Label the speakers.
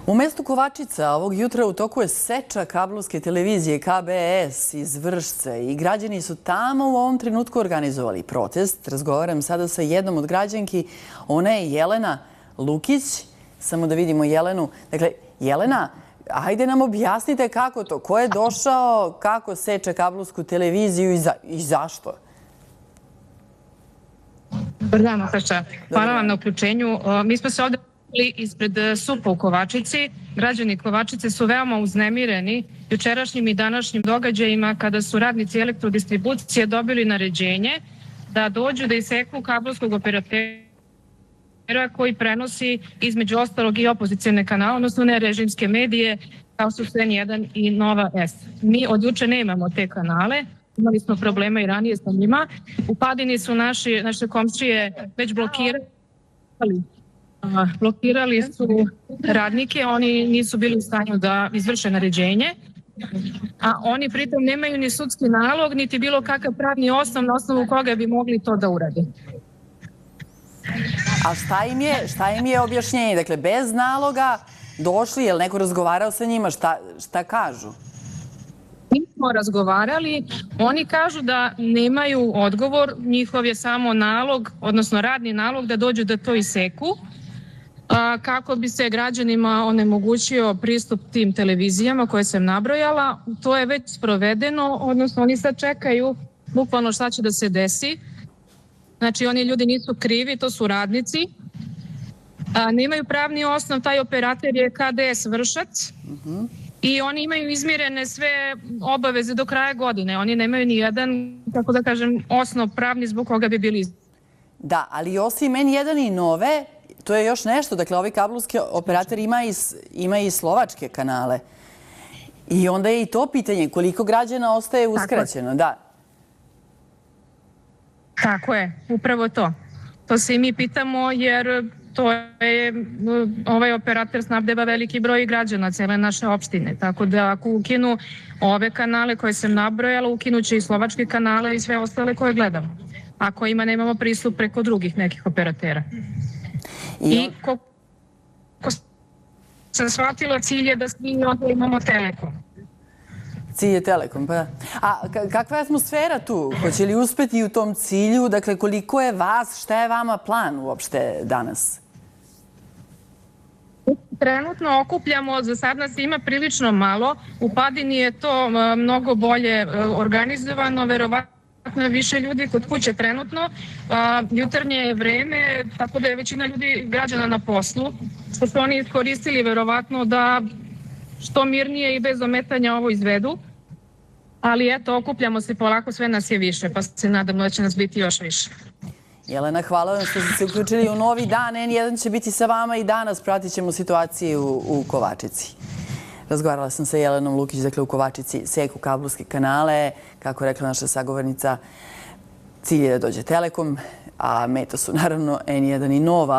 Speaker 1: U mestu Kovačica ovog jutra u toku je seča kablovske televizije KBS iz Vršca i građani su tamo u ovom trenutku organizovali protest. Razgovaram sada sa jednom od građanki, ona je Jelena Lukić. Samo da vidimo Jelenu. Dakle, Jelena, hajde nam objasnite kako to, ko je došao, kako seče kablovsku televiziju i zašto?
Speaker 2: Dobar dan, Nataša. Hvala vam na uključenju. Mi smo se ovde ispred SUP-a u Kovačici. Građani Kovačice su veoma uznemireni jučerašnjim i današnjim događajima kada su radnici elektrodistribucije dobili naređenje da dođu da iseku kablovskog operatera koji prenosi između ostalog i opozicijne kanale, odnosno nerežimske medije kao su N1 i Nova S. Mi od juče nemamo te kanale. Imali smo problema i ranije sa njima. U Padini su naše komšije već blokirali su radnike, oni nisu bili u stanju da izvrše naređenje, a oni pritom nemaju ni sudski nalog, niti bilo kakav pravni osnov na osnovu koga bi mogli to da urade.
Speaker 1: A šta im je objašnjenje? Dakle, bez naloga došli, je li neko razgovarao sa njima? Šta kažu?
Speaker 2: Mi smo razgovarali, oni kažu da nemaju odgovor, njihov je samo nalog, odnosno radni nalog da dođu da to iseku, kako bi se građanima onemogućio pristup tim televizijama koje sam nabrojala. To je već sprovedeno, odnosno oni sad čekaju bukvalno šta će da se desi. Znači, oni ljudi nisu krivi, to su radnici. Nemaju pravni osnov, taj operator je KDS Vršac. I oni imaju izmirene sve obaveze do kraja godine. Oni nemaju ni jedan, kako da kažem, osnov pravni zbog koga bi bili.
Speaker 1: Da, ali osim N1 i Nove, to je još nešto. Dakle, ovaj kablovski operator ima i slovačke kanale. I onda je i to pitanje, koliko građana ostaje uskraćeno. Da.
Speaker 2: Tako je, upravo to. To se i mi pitamo jer ovaj operator snabdeva veliki broj građana cele naše opštine. Tako da ako ukinu ove kanale koje sam nabrojala, ukinuće i slovačke kanale i sve ostale koje gledamo. A kojima nemamo pristup preko drugih nekih operatera. I kako sam shvatila, cilj je da svi imamo Telekom.
Speaker 1: Cilj je Telekom, pa da. A kakva je atmosfera tu? Hoće li uspeti u tom cilju? Dakle, koliko je vas, šta je vama plan uopšte danas?
Speaker 2: Trenutno okupljamo, za sad nas ima prilično malo. U Padini je to mnogo bolje organizovano, verovatno više ljudi kod kuće trenutno. Jutarnje je vreme, tako da je većina ljudi građana na poslu, što su oni iskoristili verovatno da što mirnije i bez ometanja ovo izvedu. Ali eto, okupljamo se polako, sve nas je više, pa se nadamo da će nas biti još više.
Speaker 1: Jelena, hvala vam što ste se uključili u novi dan. N1 će biti sa vama i danas pratit ćemo situaciju u Kovačici. Razgovarala sam sa Jelenom Lukić, dakle u Kovačici seku kablovske kanale. Kako je rekla naša sagovornica, cilj je da dođe Telekom, a meta su naravno N1 i Nova.